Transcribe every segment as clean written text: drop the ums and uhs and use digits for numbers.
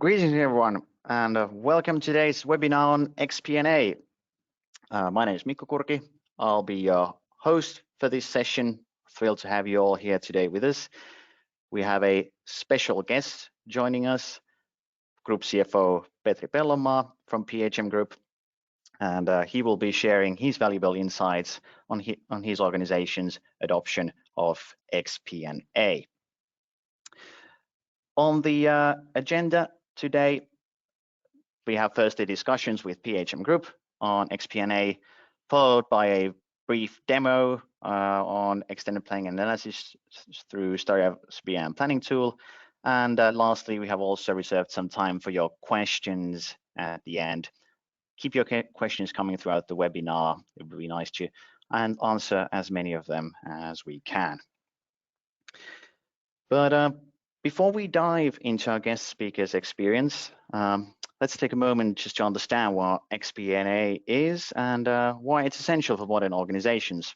Greetings everyone and welcome to today's webinar on xP&A. My name is Mikko Kurki. I'll be your host for this session. Thrilled to have you all here today with us. We have a special guest joining us, Group CFO Petri Pellonmaa from PHM Group, and he will be sharing his valuable insights on his organization's adoption of xP&A. On the agenda today, we have firstly discussions with PHM Group on xP&A, followed by a brief demo on extended planning analysis through Staria xP&A planning tool. And lastly, we have also reserved some time for your questions at the end. Keep your questions coming throughout the webinar. It would be nice to answer as many of them as we can. But before we dive into our guest speaker's experience, let's take a moment just to understand what xP&A is and why it's essential for modern organizations.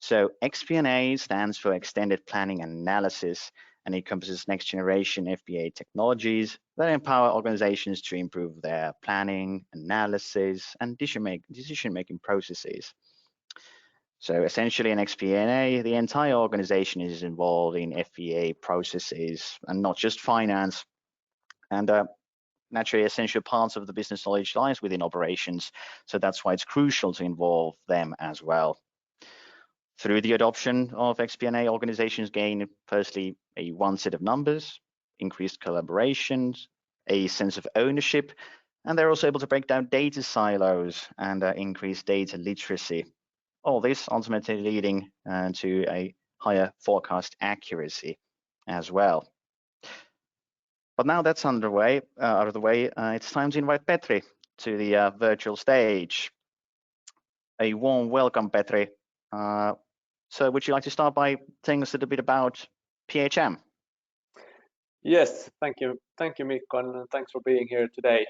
So xP&A stands for Extended Planning and Analysis, and it encompasses next generation FP&A technologies that empower organizations to improve their planning, analysis, and decision-making processes. So essentially in xP&A, the entire organization is involved in FP&A processes and not just finance. And naturally, essential parts of the business knowledge lies within operations. So that's why it's crucial to involve them as well. Through the adoption of xP&A, organizations gain firstly one set of numbers, increased collaborations, a sense of ownership, and they're also able to break down data silos and increase data literacy. All this ultimately leading to a higher forecast accuracy as well. But now that's out of the way, it's time to invite Petri to the virtual stage. A warm welcome, Petri. So would you like to start by telling us a little bit about PHM? Yes, thank you, Mikko, and thanks for being here today.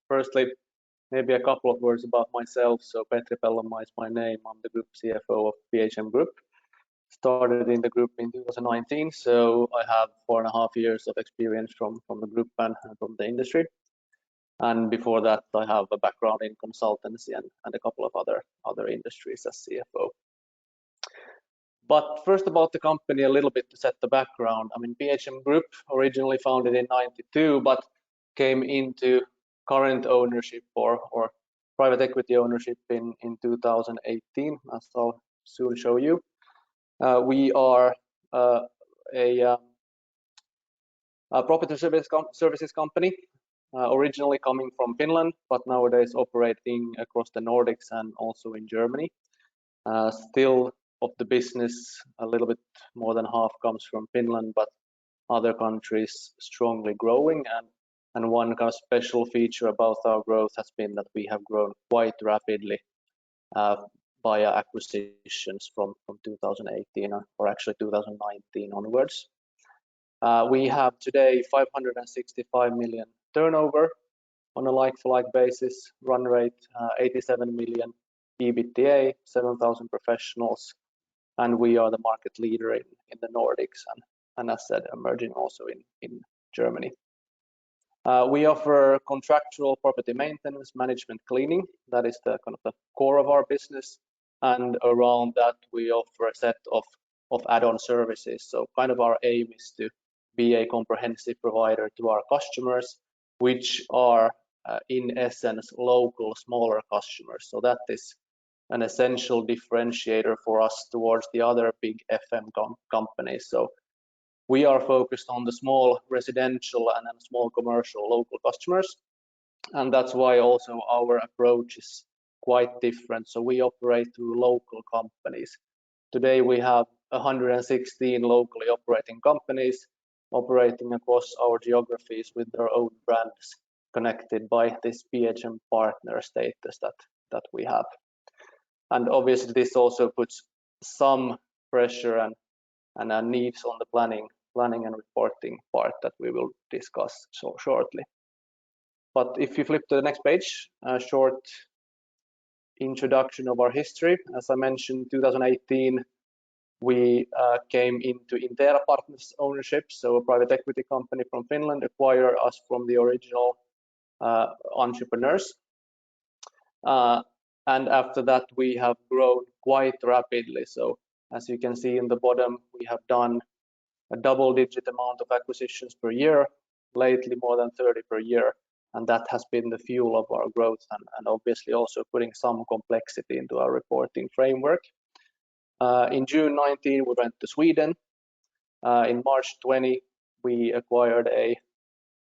Firstly, maybe a couple of words about myself. So Petri Pellonmaa is my name. I'm the Group CFO of PHM Group. Started in the group in 2019, so I have 4.5 years of experience from the group and from the industry. And before that, I have a background in consultancy and a couple of other industries as CFO. But first about the company, a little bit to set the background. I mean, PHM Group originally founded in '92, but came into current ownership or private equity ownership in 2018, as I'll soon show you. We are a property services company, originally coming from Finland, but nowadays operating across the Nordics and also in Germany. Still of the business, a little bit more than half comes from Finland, but other countries strongly growing. And one kind of special feature about our growth has been that we have grown quite rapidly via acquisitions from 2018 or actually 2019 onwards. We have today 565 million turnover on a like-for-like basis, run rate 87 million EBITDA, 7,000 professionals, and we are the market leader in the Nordics and as said, emerging also in Germany. We offer contractual property maintenance, management, cleaning. That is the kind of the core of our business. And around that, we offer a set of add-on services. So kind of our aim is to be a comprehensive provider to our customers, which are in essence local, smaller customers. So that is an essential differentiator for us towards the other big FM companies. So we are focused on the small residential and small commercial local customers, and that's why also our approach is quite different. So we operate through local companies. Today we have 116 locally operating companies operating across our geographies with their own brands, connected by this PHM partner status that we have. And obviously this also puts some pressure and needs on the planning and reporting part that we will discuss so shortly. But if you flip to the next page, a short introduction of our history. As I mentioned, 2018 we came into Intera Partners ownership, so a private equity company from Finland acquired us from the original entrepreneurs. And after that, we have grown quite rapidly. So as you can see in the bottom, we have done a double-digit amount of acquisitions per year, lately more than 30 per year. And that has been the fuel of our growth and obviously also putting some complexity into our reporting framework. In June 19, we went to Sweden. In March 20, we acquired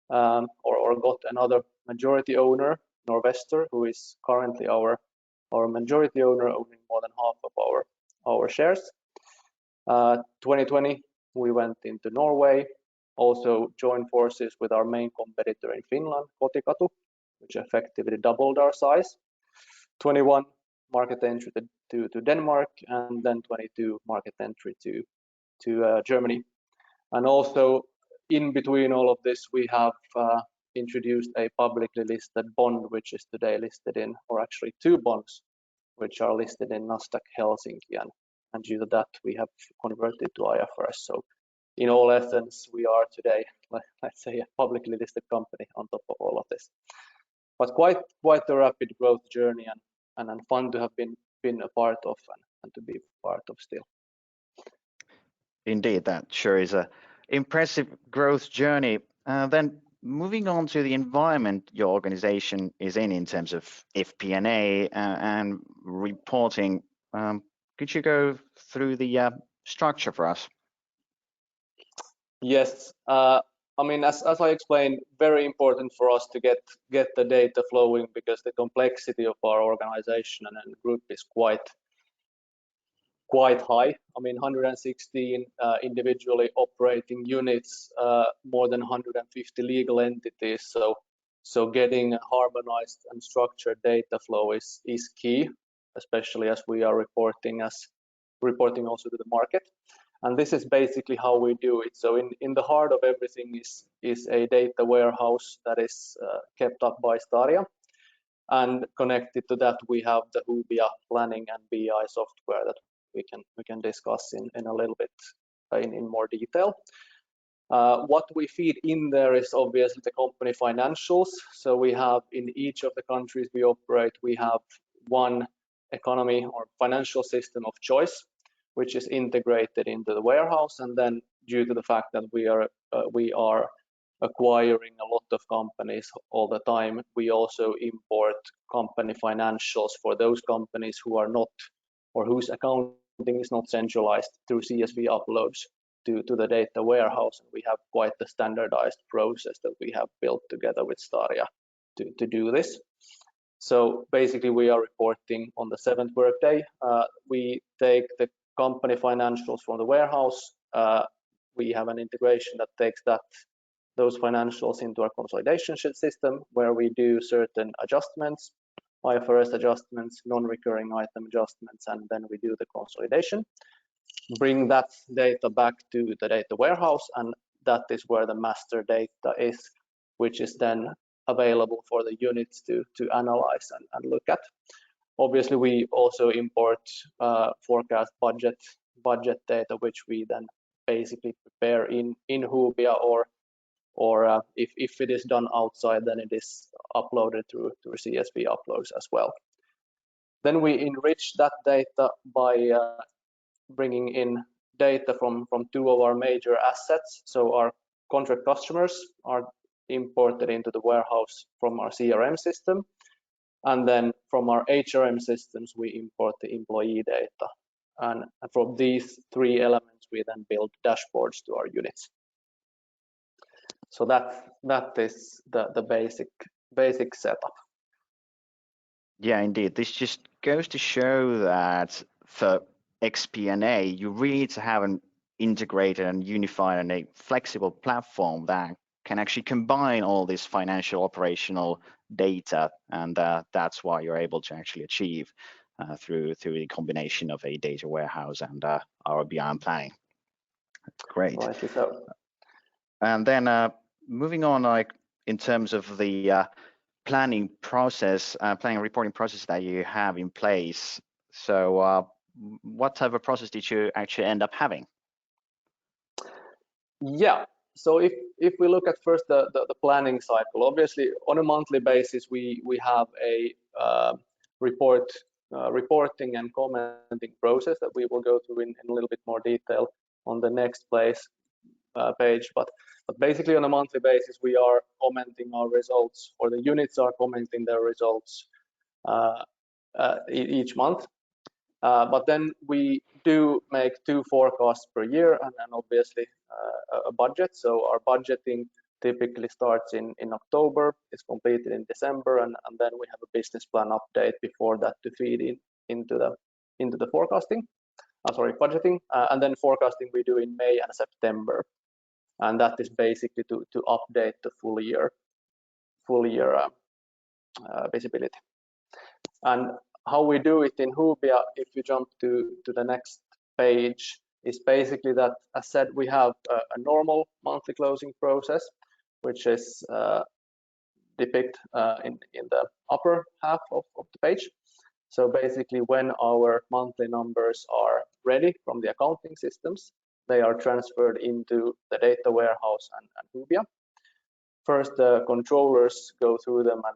or got another majority owner, Norvestor, who is currently our majority owner, owning more than half of our shares. 2020, we went into Norway, also joined forces with our main competitor in Finland, Kotikatu, which effectively doubled our size. 21, market entry to Denmark, and then 22, market entry to Germany. And also in between all of this, we have introduced a publicly listed bond, which is today listed in, or actually two bonds, which are listed in Nasdaq Helsinki, and due to that, we have converted to IFRS. So in all essence, we are today, let's say, a publicly listed company on top of all of this. But quite a rapid growth journey and fun to have been a part of and to be part of still. Indeed, that sure is a impressive growth journey. Then moving on to the environment your organization is in terms of xP&A and reporting, could you go through the structure for us? Yes, I mean, as I explained, very important for us to get the data flowing because the complexity of our organization and group is quite high. I mean, 116 individually operating units, more than 150 legal entities. So getting a harmonized and structured data flow is key, especially as we are reporting also to the market. And this is basically how we do it. So in the heart of everything is a data warehouse that is kept up by Staria. And connected to that, we have the Hubia planning and BI software that we can discuss in a little bit in more detail. What we feed in there is obviously the company financials. So we have in each of the countries we operate, we have one economy or financial system of choice, which is integrated into the warehouse. And then due to the fact that we are acquiring a lot of companies all the time, we also import company financials for those companies who are not, or whose accounting is not centralized through CSV uploads to the data warehouse. We have quite the standardized process that we have built together with Staria to do this. So basically we are reporting on the 7th workday. We take the company financials from the warehouse. We have an integration that takes those financials into our consolidation system where we do certain adjustments, IFRS adjustments, non-recurring item adjustments, and then we do the consolidation. Bring that data back to the data warehouse, and that is where the master data is, which is then available for the units to analyze and look at. Obviously, we also import forecast budget data, which we then basically prepare in Hubia, or if it is done outside, then it is uploaded through CSV uploads as well. Then we enrich that data by bringing in data from two of our major assets. So our contract customers are imported into the warehouse from our CRM system. And then from our HRM systems, we import the employee data. And from these three elements, we then build dashboards to our units. So that is the basic setup. Yeah, indeed. This just goes to show that for xP&A, you really need to have an integrated and unified and a flexible platform that can actually combine all this financial operational data, and that's why you're able to actually achieve through the combination of a data warehouse and our BI planning. Great. Rightly so. And then moving on, like in terms of the planning and reporting process that you have in place. So what type of process did you actually end up having? Yeah, so if we look at first the planning cycle, obviously on a monthly basis we have a reporting and commenting process that we will go through in a little bit more detail on the next page. But basically on a monthly basis we are commenting our results, or the units are commenting their results each month. But then we do make 2 forecasts per year, and then obviously a budget. So our budgeting typically starts in October, it's completed in December, and then we have a business plan update before that to feed into the forecasting. Budgeting, and then forecasting we do in May and September, and that is basically to update the full year visibility. And how we do it in Hubia, if you jump to the next page, is basically that, as said, we have a normal monthly closing process, which is depicted in the upper half of the page. So basically when our monthly numbers are ready from the accounting systems, they are transferred into the data warehouse and Hubia. First, the controllers go through them and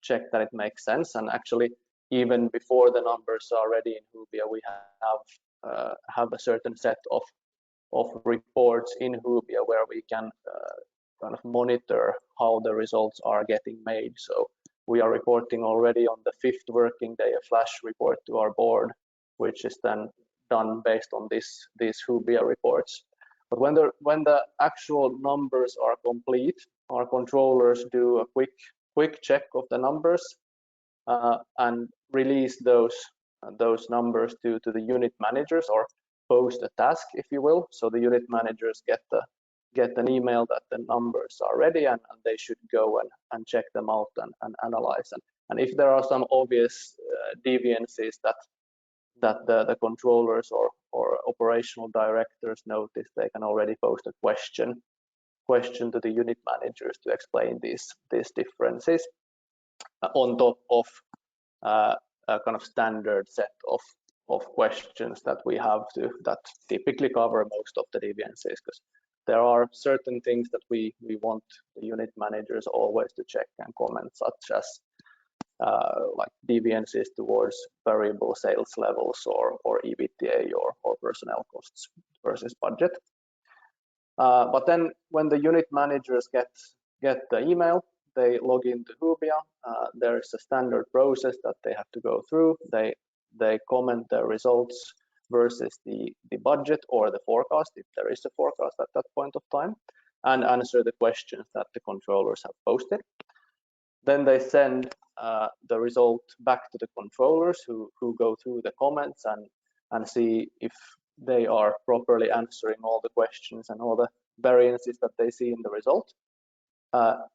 check that it makes sense, and actually even before the numbers are ready in Hubia, we have a certain set of reports in Hubia where we can kind of monitor how the results are getting made. So we are reporting already on the 5th working day a flash report to our board, which is then done based on these Hubia reports. But when the actual numbers are complete, our controllers do a quick check of the numbers and release those numbers to the unit managers, or post a task, if you will. So the unit managers get an email that the numbers are ready, and they should go and check them out and analyze. And if there are some obvious deviances that the controllers or operational directors notice, they can already post a question to the unit managers to explain these differences, on top of a kind of standard set of questions that we have that typically cover most of the deviances, because there are certain things that we want the unit managers always to check and comment, such as like deviances towards variable sales levels or EBITDA or personnel costs versus budget. But then when the unit managers get the email, they log into Hubia. There is a standard process that they have to go through. They comment their results versus the budget or the forecast, if there is a forecast at that point of time, and answer the questions that the controllers have posted. Then they send the result back to the controllers, who go through the comments and see if they are properly answering all the questions and all the variances that they see in the result.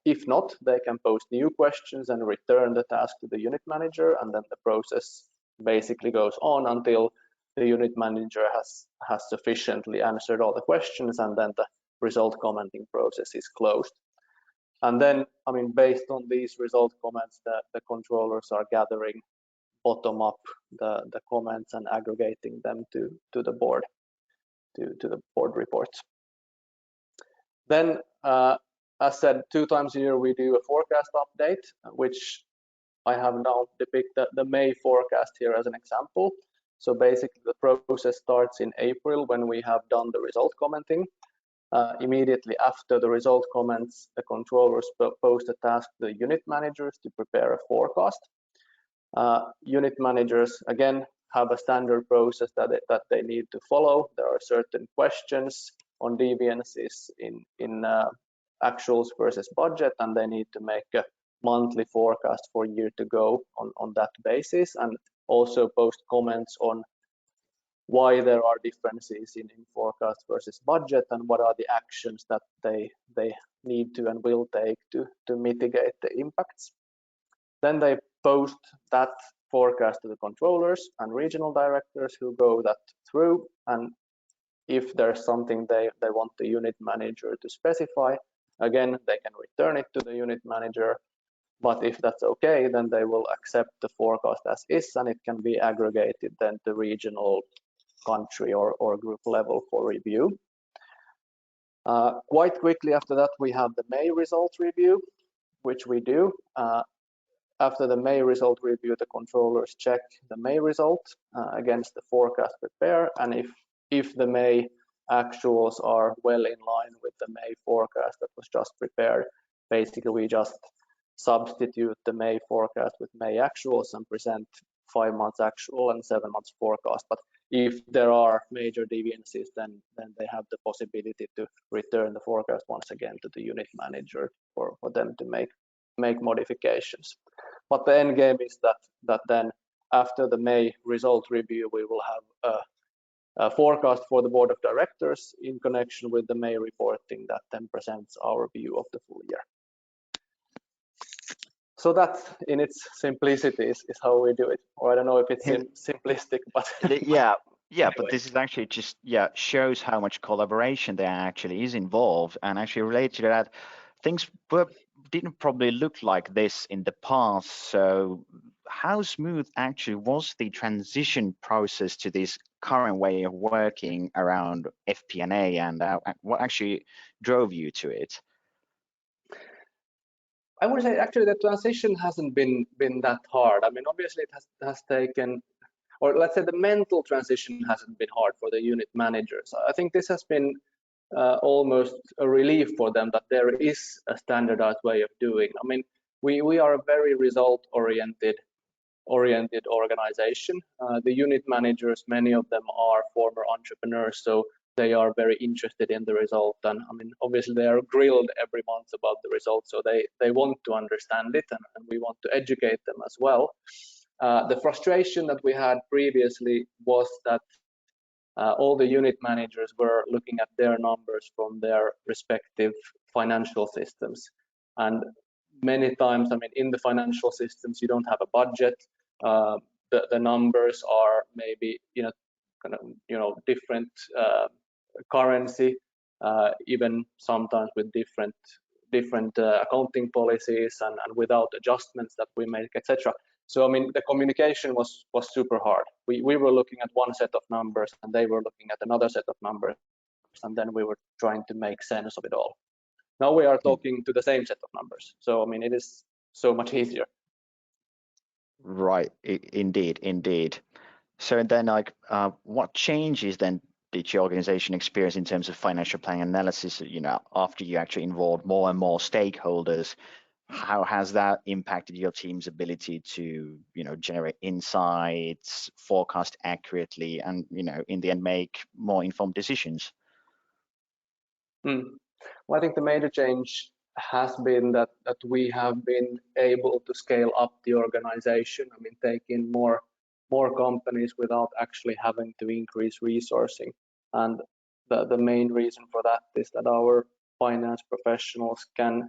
If not, they can post new questions and return the task to the unit manager, and then the process basically goes on until the unit manager has sufficiently answered all the questions, and then the result commenting process is closed. And then, I mean, based on these result comments, the controllers are gathering bottom up the comments and aggregating them to the board, to the board reports. Then, as said, 2 times a year we do a forecast update, which I have now depicted the May forecast here as an example. So basically the process starts in April when we have done the result commenting. Immediately after the result comments, the controllers post a task to the unit managers to prepare a forecast. Unit managers again have a standard process that they need to follow. There are certain questions on deviances in actuals versus budget, and they need to make a monthly forecast for year to go on that basis, and also post comments on why there are differences in forecast versus budget, and what are the actions that they need to and will take to mitigate the impacts. Then they post that forecast to the controllers and regional directors, who go that through, and if there's something they want the unit manager to specify, again they can return it to the unit manager, But if that's okay, then they will accept the forecast as is, and it can be aggregated then to regional, country, or group level for review. Quite quickly after that, we have the May result review, which we do. After the May result review, the controllers check the May result against the forecast prepared, and if the May actuals are well in line with the May forecast that was just prepared, basically we just substitute the May forecast with May actuals and present 5 months actual and 7 months forecast. But if there are major deviances, then they have the possibility to return the forecast once again to the unit manager for them to make modifications. But the end game is that then after the May result review, we will have a forecast for the board of directors in connection with the May reporting that then presents our view of the full year. So that, in its simplicity, is how we do it. Or I don't know if it's simplistic, but yeah, anyway. But this is actually just shows how much collaboration there actually is involved, and actually related to that, things didn't probably look like this in the past. So how smooth actually was the transition process to this current way of working around FP&A, and what actually drove you to it? I would say actually the transition hasn't been that hard. I mean, obviously it has taken, or let's say the mental transition hasn't been hard for the unit managers. I think this has been almost a relief for them that there is a standardized way of doing. I mean, we are a very result oriented organization. The unit managers, many of them are former entrepreneurs, so they are very interested in the result, and I mean, obviously they are grilled every month about the result, so they want to understand it, and we want to educate them as well. The frustration that we had previously was that all the unit managers were looking at their numbers from their respective financial systems, and many times, I mean, in the financial systems you don't have a budget. The numbers are maybe different currency, even sometimes with different accounting policies and without adjustments that we make, etc. So I mean, the communication was super hard. We were looking at one set of numbers and they were looking at another set of numbers, and then we were trying to make sense of it all. Now we are talking to the same set of numbers, so I mean, it is so much easier. Right, indeed. So then, like, what changes then did your organization experience in terms of financial planning analysis? After you actually involved more and more stakeholders, how has that impacted your team's ability to, generate insights, forecast accurately, and in the end make more informed decisions? Well, I think the major change has been that we have been able to scale up the organization. I mean, take in more companies without actually having to increase resourcing. And the main reason for that is that our finance professionals can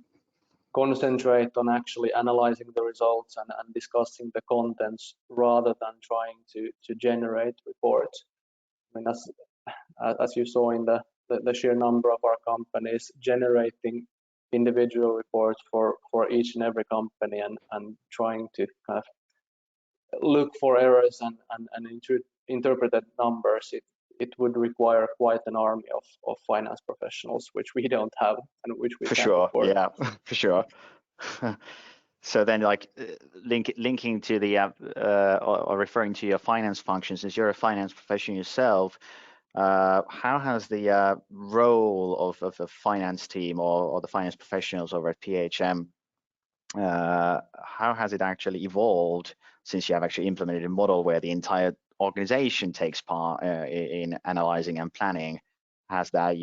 concentrate on actually analyzing the results and discussing the contents rather than trying to generate reports. I mean, as you saw in the sheer number of our companies, generating individual reports for each and every company and trying to kind of look for errors and interpret the numbers, it would require quite an army of finance professionals, which we don't have and which we can't afford. Yeah, for sure. So then, like, linking to the or referring to your finance functions, as you're a finance professional yourself, how has the role of the finance team or the finance professionals over at PHM, how has it actually evolved since you have actually implemented a model where the entire organization takes part in analyzing and planning? Has that,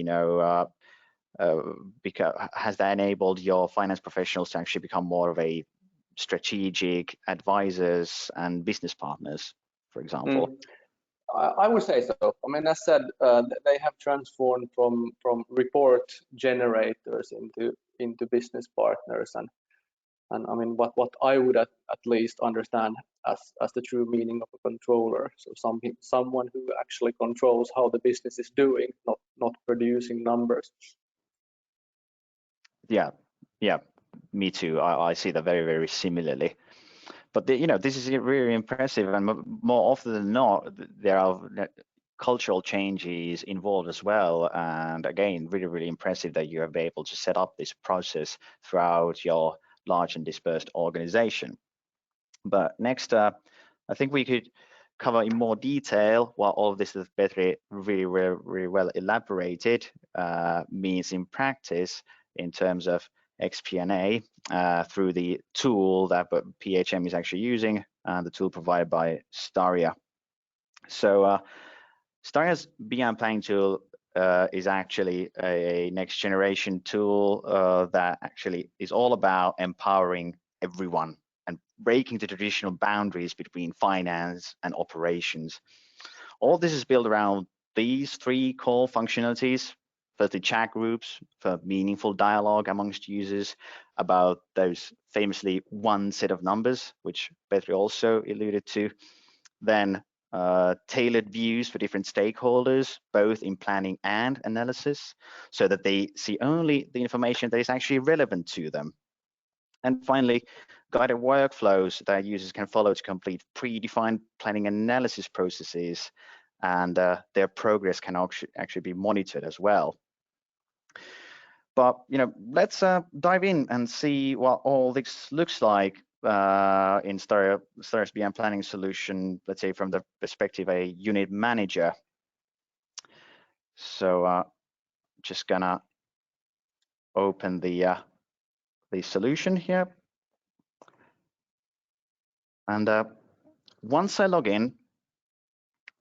has that enabled your finance professionals to actually become more of a strategic advisors and business partners, for example? I would say so. I mean, as said, they have transformed from report generators into business partners, and I mean, what I would at least understand as the true meaning of a controller. So someone who actually controls how the business is doing, not producing numbers. Yeah, me too. I see that very, very similarly. But this is really impressive, and more often than not, there are cultural changes involved as well. And again, really, really impressive that you have been able to set up this process throughout your large and dispersed organization. But next, I think we could cover in more detail what all of this that Petri really, really, really well elaborated means in practice in terms of xP&A through the tool that PHM is actually using, the tool provided by Staria. So Staria's BM planning tool is actually a next generation tool that actually is all about empowering everyone and breaking the traditional boundaries between finance and operations. All this is built around these three core functionalities. Firstly, chat groups for meaningful dialogue amongst users about those famously one set of numbers, which Petri also alluded to. Then tailored views for different stakeholders, both in planning and analysis, so that they see only the information that is actually relevant to them. And finally, guided workflows that users can follow to complete predefined planning and analysis processes, and their progress can actually be monitored as well. But let's dive in and see what all this looks like in Staria's BM planning solution, let's say from the perspective of a unit manager. So just gonna open the solution here. And once I log in,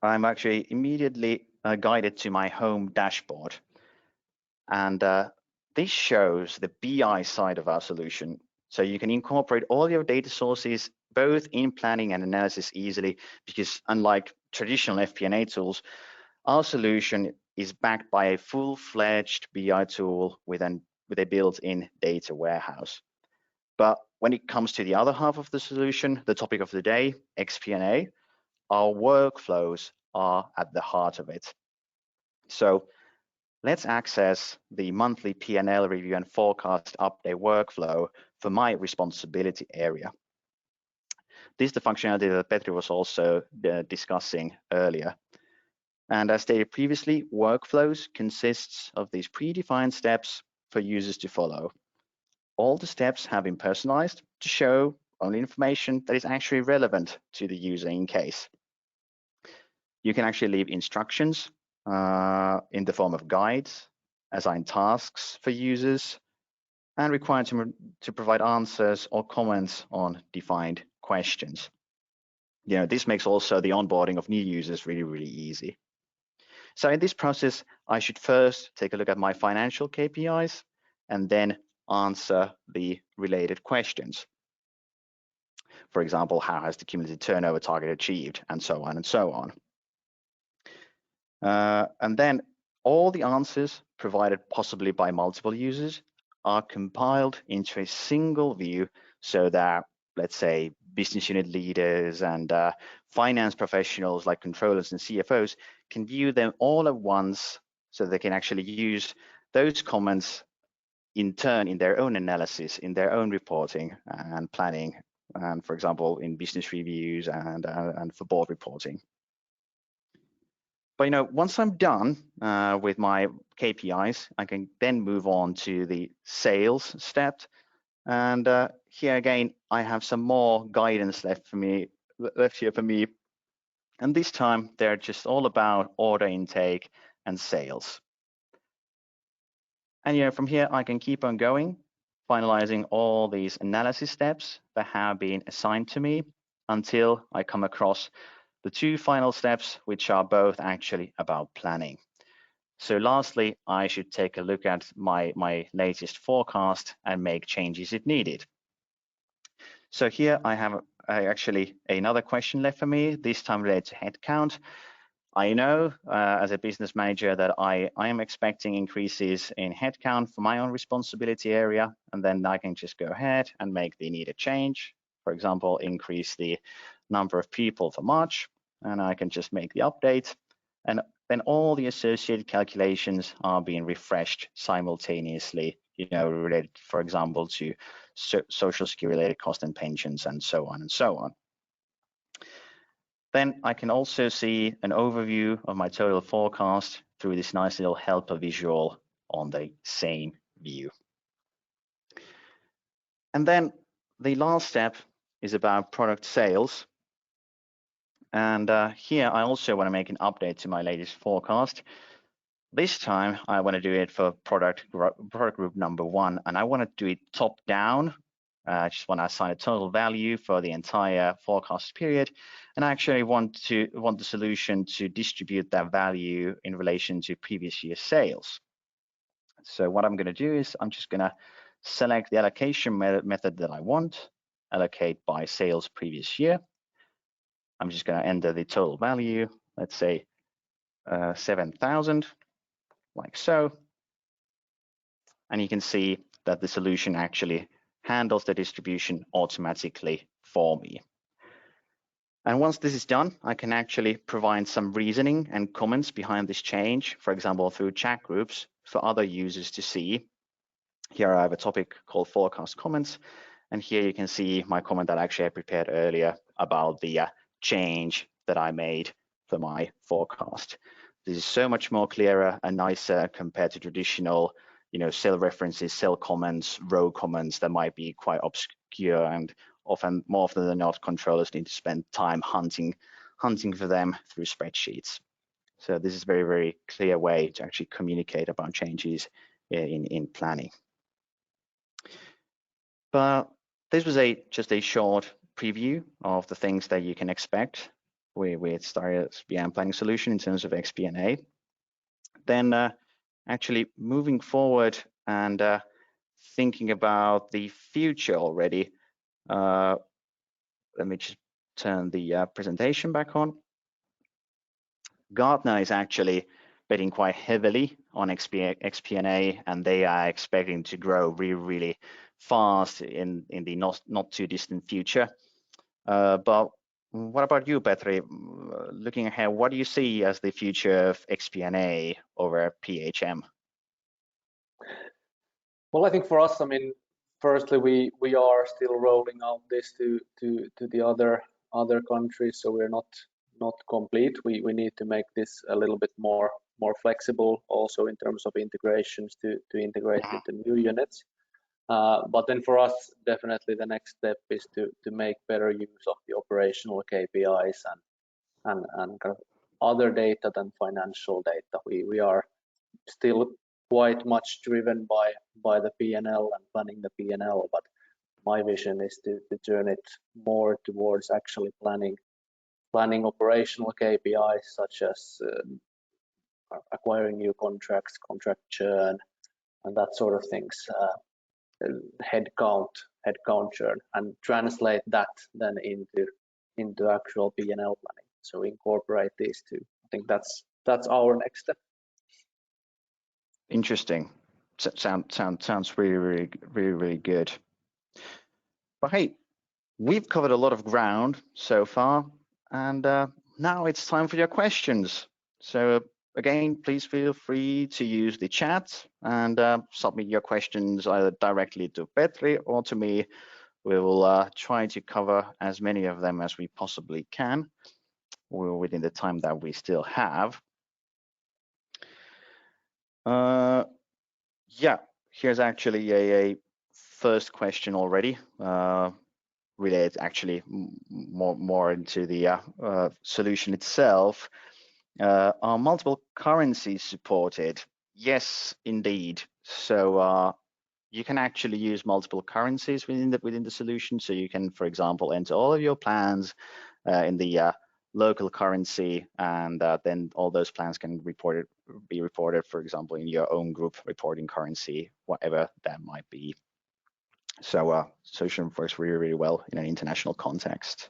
I'm actually immediately guided to my home dashboard. And this shows the BI side of our solution. So you can incorporate all your data sources, both in planning and analysis easily, because unlike traditional FP&A tools, our solution is backed by a full-fledged BI tool with a built-in data warehouse. But when it comes to the other half of the solution, the topic of the day, xP&A, our workflows are at the heart of it. So let's access the monthly P&L review and forecast update workflow for my responsibility area. This is the functionality that Petri was also discussing earlier. And as stated previously, workflows consists of these predefined steps for users to follow. All the steps have been personalized to show only information that is actually relevant to the user in case. You can actually leave instructions in the form of guides, assign tasks for users, and require to provide answers or comments on defined questions. This makes also the onboarding of new users really, really easy. So in this process, I should first take a look at my financial KPIs and then answer the related questions. For example, how has the cumulative turnover target achieved, and so on and so on. And then all the answers provided possibly by multiple users are compiled into a single view so that, let's say, business unit leaders and finance professionals like controllers and CFOs can view them all at once, so they can actually use those comments in turn in their own analysis, in their own reporting and planning, and for example, in business reviews and for board reporting. But once I'm done with my KPIs, I can then move on to the sales step. And here again, I have some more guidance left here for me. And this time, they're just all about order intake and sales. And from here, I can keep on going, finalizing all these analysis steps that have been assigned to me until I come across the two final steps, which are both actually about planning. So lastly, I should take a look at my latest forecast and make changes if needed. So here I have actually another question left for me, this time related to headcount. I know as a business manager that I am expecting increases in headcount for my own responsibility area, and then I can just go ahead and make the needed change. For example, increase the number of people for March, and I can just make the update, and then all the associated calculations are being refreshed simultaneously related, for example, to social security related cost and pensions and so on and so on. Then I can also see an overview of my total forecast through this nice little helper visual on the same view. And then the last step is about product sales. And here I also want to make an update to my latest forecast. This time I want to do it for product group number 1, and I want to do it top down. I just want to assign a total value for the entire forecast period, and I actually want the solution to distribute that value in relation to previous year's sales. So what I'm going to do is I'm just going to select the allocation method that I want, allocate by sales previous year. I'm just going to enter the total value, let's say 7,000, like so. And you can see that the solution actually handles the distribution automatically for me. And once this is done, I can actually provide some reasoning and comments behind this change, for example, through chat groups for other users to see. Here I have a topic called forecast comments. And here you can see my comment that actually I prepared earlier about the change that I made for my forecast. This is so much more clearer and nicer compared to traditional, cell references, cell comments, row comments that might be quite obscure, and more often than not, controllers need to spend time hunting for them through spreadsheets. So this is a very, very clear way to actually communicate about changes in planning. But this was just a short preview of the things that you can expect with Staria's PM planning solution in terms of xP&A. Then actually moving forward and thinking about the future already, let me just turn the presentation back on. Gartner is actually betting quite heavily on xP&A, and they are expecting to grow really, really fast in the not too distant future. But what about you, Petri? Looking ahead, what do you see as the future of xP&A over PHM? Well, I think for us, firstly, we are still rolling out this to the other countries, so we're not complete. We need to make this a little bit more flexible, also in terms of integrations to integrate with the new units. But then for us, definitely the next step is to make better use of the operational KPIs and kind of other data than financial data. We are still quite much driven by the P&L and planning the P&L, but my vision is to turn it more towards actually planning operational KPIs, such as acquiring new contracts, contract churn, and that sort of things, headcount churn, and translate that then into actual P&L planning. So incorporate these two. I think that's our next step. Interesting. Sounds really good. But hey, we've covered a lot of ground so far, and now it's time for your questions. So again, please feel free to use the chat and submit your questions either directly to Petri or to me. We will try to cover as many of them as we possibly can within the time that we still have. Yeah, here's actually a first question already, related actually more into the solution itself. Are multiple currencies supported? Yes, indeed. So you can actually use multiple currencies within the solution. So you can, for example, enter all of your plans in the local currency, and then all those plans can be reported, for example, in your own group reporting currency, whatever that might be. So solution works really, really well in an international context.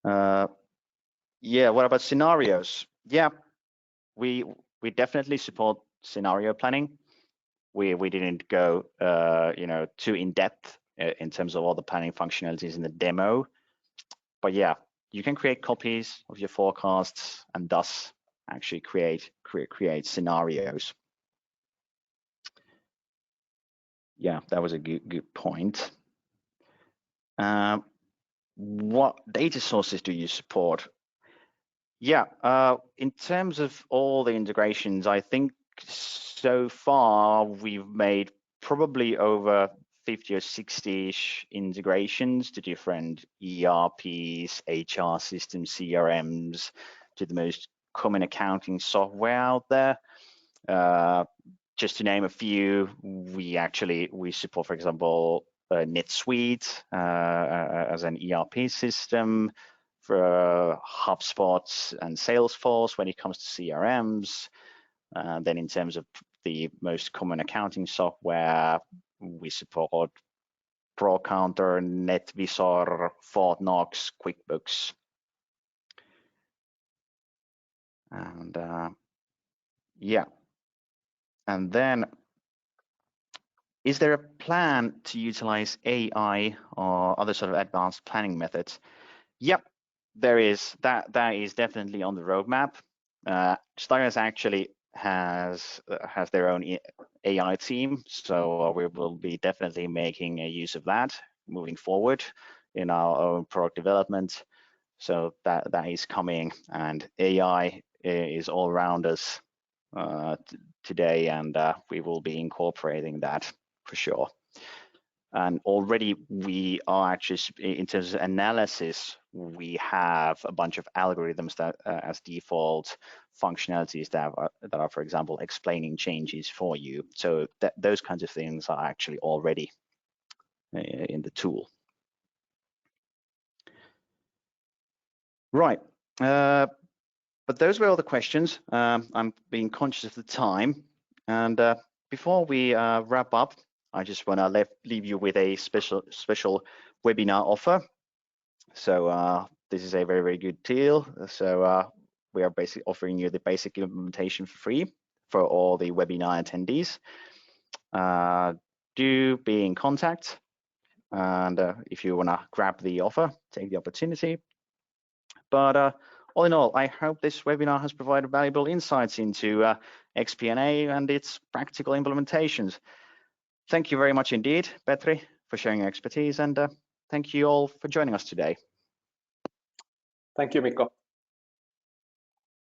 Yeah, what about scenarios? Yeah, we definitely support scenario planning. We didn't go too in depth in terms of all the planning functionalities in the demo, but yeah, you can create copies of your forecasts and thus actually create scenarios. Yeah, that was a good point. What data sources do you support? Yeah, in terms of all the integrations, I think so far we've made probably over 50 or 60-ish integrations to different ERPs, HR systems, CRMs, to the most common accounting software out there. Just to name a few, we support, for example, NetSuite as an ERP system, for HubSpot and Salesforce when it comes to CRMs. Then in terms of the most common accounting software, we support ProCounter, NetVisor, Fortnox, QuickBooks. And yeah. And then, is there a plan to utilize AI or other sort of advanced planning methods? Yep, there is. That is definitely on the roadmap. Staria actually has their own AI team, so we will be definitely making a use of that moving forward in our own product development. So that is coming, and AI is all around us today, and we will be incorporating that for sure. And already we are actually, in terms of analysis, we have a bunch of algorithms that as default functionalities that are, for example, explaining changes for you. So those kinds of things are actually already in the tool. Right. But those were all the questions. I'm being conscious of the time. And before we wrap up, I just want to leave you with a special webinar offer. So this is a very, very good deal. So we are basically offering you the basic implementation for free for all the webinar attendees. Do be in contact. And if you want to grab the offer, take the opportunity. But all in all, I hope this webinar has provided valuable insights into xP&A and its practical implementations. Thank you very much indeed, Petri, for sharing your expertise, and thank you all for joining us today. Thank you, Mikko.